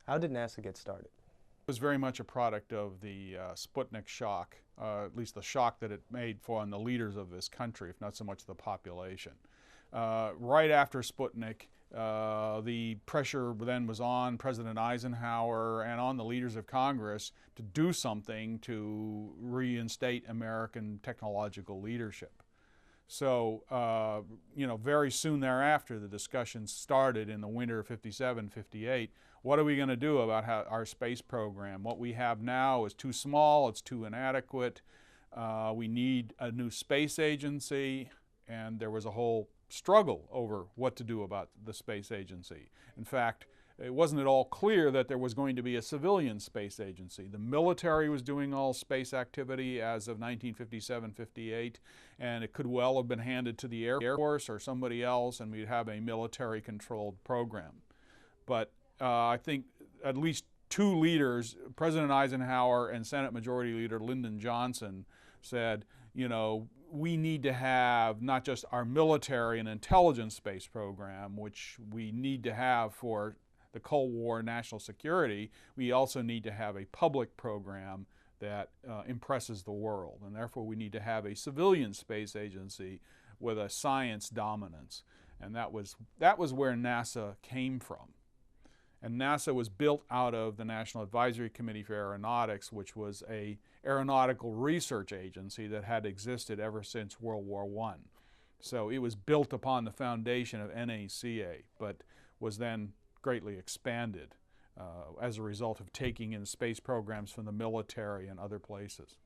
How did NASA get started? It was very much a product of the Sputnik shock, at least the shock that it made on the leaders of this country, if not so much the population. Right after Sputnik, the pressure then was on President Eisenhower and on the leaders of Congress to do something to reinstate American technological leadership. So, very soon thereafter, the discussions started in the winter of '57, '58. What are we going to do about our space program? What we have now is too small, it's too inadequate. We need a new space agency, and there was a whole struggle over what to do about the space agency. In fact, it wasn't at all clear that there was going to be a civilian space agency. The military was doing all space activity as of 1957-58, and it could well have been handed to the Air Force or somebody else, and we'd have a military-controlled program. But I think at least two leaders, President Eisenhower and Senate Majority Leader Lyndon Johnson, said, we need to have not just our military and intelligence space program, which we need to have for the Cold War national security, we also need to have a public program that impresses the world. And therefore we need to have a civilian space agency with a science dominance. And that was where NASA came from. And NASA was built out of the National Advisory Committee for Aeronautics, which was a aeronautical research agency that had existed ever since World War I. So it was built upon the foundation of NACA, but was then greatly expanded as a result of taking in space programs from the military and other places.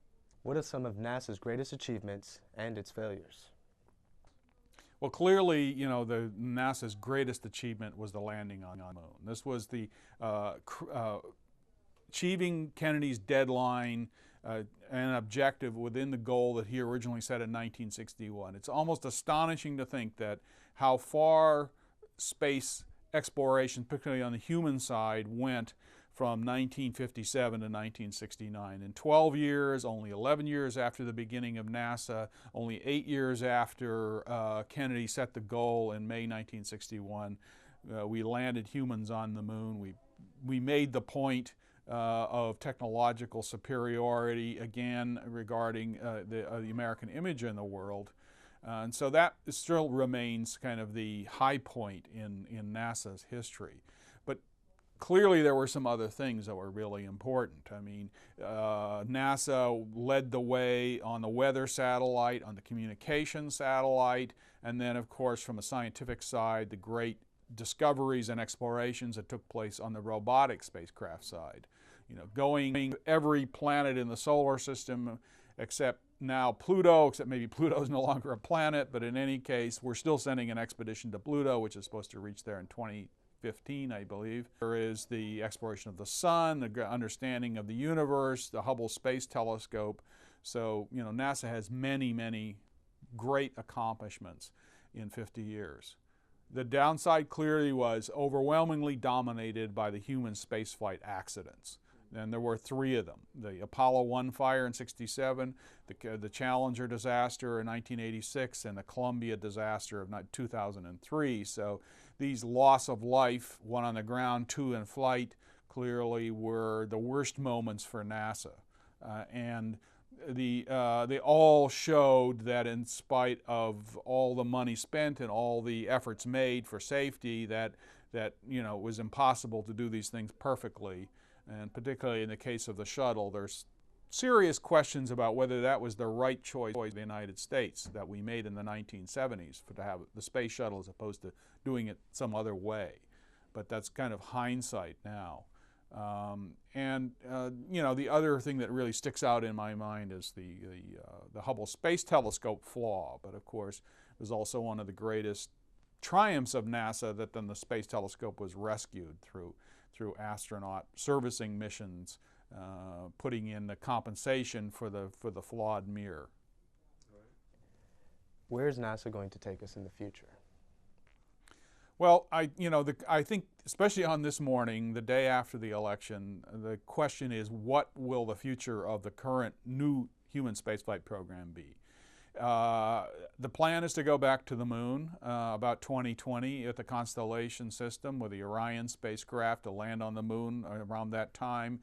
What are some of NASA's greatest achievements and its failures? Well, clearly, the NASA's greatest achievement was the landing on the moon. This was the achieving Kennedy's deadline and objective within the goal that he originally set in 1961. It's almost astonishing to think that how far space exploration, particularly on the human side, went from 1957 to 1969. In 12 years, only 11 years after the beginning of NASA, only 8 years after Kennedy set the goal in May 1961, we landed humans on the moon. We made the point of technological superiority again regarding the American image in the world. And so that still remains kind of the high point in NASA's history. But clearly there were some other things that were really important. I mean, NASA led the way on the weather satellite, on the communication satellite, and then of course from a scientific side, the great discoveries and explorations that took place on the robotic spacecraft side. Going to every planet in the solar system except now Pluto, except maybe Pluto is no longer a planet, but in any case, we're still sending an expedition to Pluto, which is supposed to reach there in 2015, I believe. There is the exploration of the sun, the understanding of the universe, the Hubble Space Telescope. So, NASA has many, many great accomplishments in 50 years. The downside clearly was overwhelmingly dominated by the human spaceflight accidents. And there were 3 of them: the Apollo 1 fire in '67, the Challenger disaster in 1986, and the Columbia disaster of 2003. So these loss of life, 1 on the ground, 2 in flight, clearly were the worst moments for NASA. And they all showed that in spite of all the money spent and all the efforts made for safety, that it was impossible to do these things perfectly. And particularly in the case of the shuttle, there's serious questions about whether that was the right choice for the United States that we made in the 1970s to have the space shuttle as opposed to doing it some other way. But that's kind of hindsight now. The other thing that really sticks out in my mind is the Hubble Space Telescope flaw. But of course, it was also one of the greatest triumphs of NASA that then the Space Telescope was rescued through astronaut servicing missions, putting in the compensation for the flawed mirror. Where is NASA going to take us in the future? Well, I think especially on this morning, the day after the election, the question is, what will the future of the current new human spaceflight program be? The plan is to go back to the moon about 2020 with the Constellation system with the Orion spacecraft to land on the moon around that time.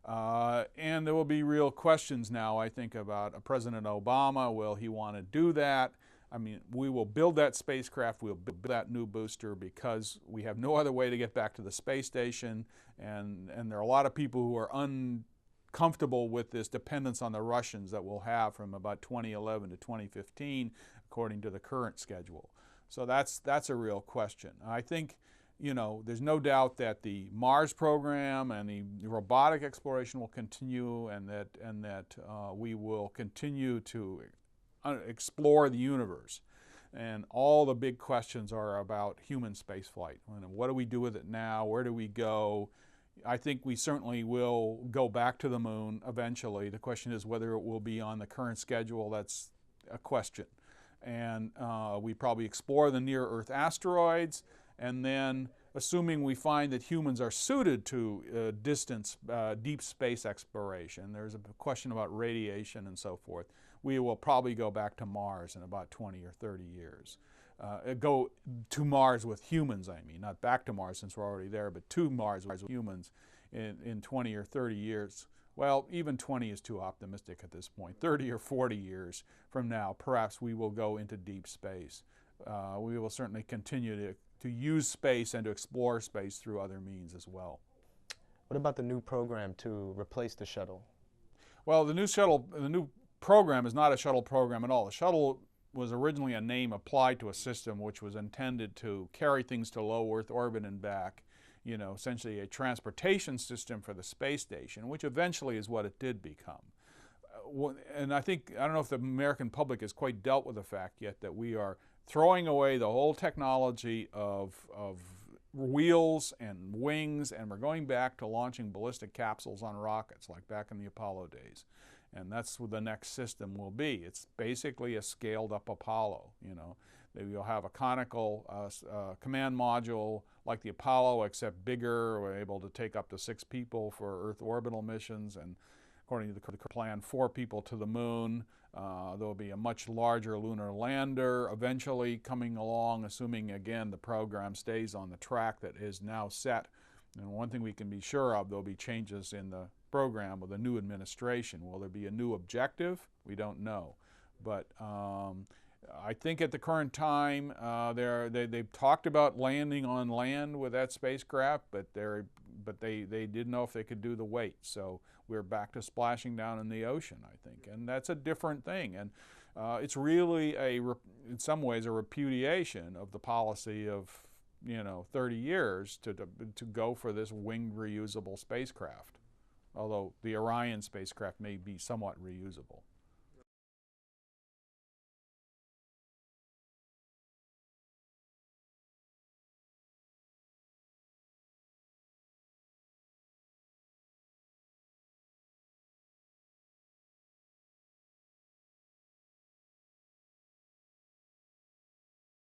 And there will be real questions now, I think, about President Obama. Will he want to do that? I mean, we will build that spacecraft, we'll build that new booster because we have no other way to get back to the space station. And there are a lot of people who are uncomfortable with this dependence on the Russians that we'll have from about 2011 to 2015, according to the current schedule. So that's a real question. I think, you know, there's no doubt that the Mars program and the robotic exploration will continue, and that we will continue to explore the universe. And all the big questions are about human spaceflight. What do we do with it now? Where do we go? I think we certainly will go back to the moon eventually. The question is whether it will be on the current schedule. That's a question. And we probably explore the near-Earth asteroids, and then assuming we find that humans are suited to deep space exploration, there's a question about radiation and so forth, we will probably go back to Mars in about 20 or 30 years. Go to Mars with humans, I mean, not back to Mars since we're already there, but to Mars with humans in 20 or 30 years. Well, even 20 is too optimistic at this point. 30 or 40 years from now, perhaps we will go into deep space. We will certainly continue to use space and to explore space through other means as well. What about the new program to replace the shuttle? Well, the new program is not a shuttle program at all. The shuttle was originally a name applied to a system which was intended to carry things to low Earth orbit and back, you know, essentially a transportation system for the space station, which eventually is what it did become. And I don't know if the American public has quite dealt with the fact yet that we are throwing away the whole technology of wheels and wings, and we're going back to launching ballistic capsules on rockets like back in the Apollo days. And that's what the next system will be. It's basically a scaled up Apollo, you know. You'll have a conical command module like the Apollo, except bigger. We're able to take up to 6 people for Earth orbital missions, and according to the plan, 4 people to the moon. There will be a much larger lunar lander eventually coming along, assuming, again, the program stays on the track that is now set. And one thing we can be sure of, there'll be changes in the program with a new administration. Will there be a new objective? We don't know. But I think at the current time, they've talked about landing on land with that spacecraft, but they didn't know if they could do the weight. So we're back to splashing down in the ocean, I think. And that's a different thing. And it's really, in some ways, a repudiation of the policy of, 30 years to go for this winged reusable spacecraft. Although the Orion spacecraft may be somewhat reusable.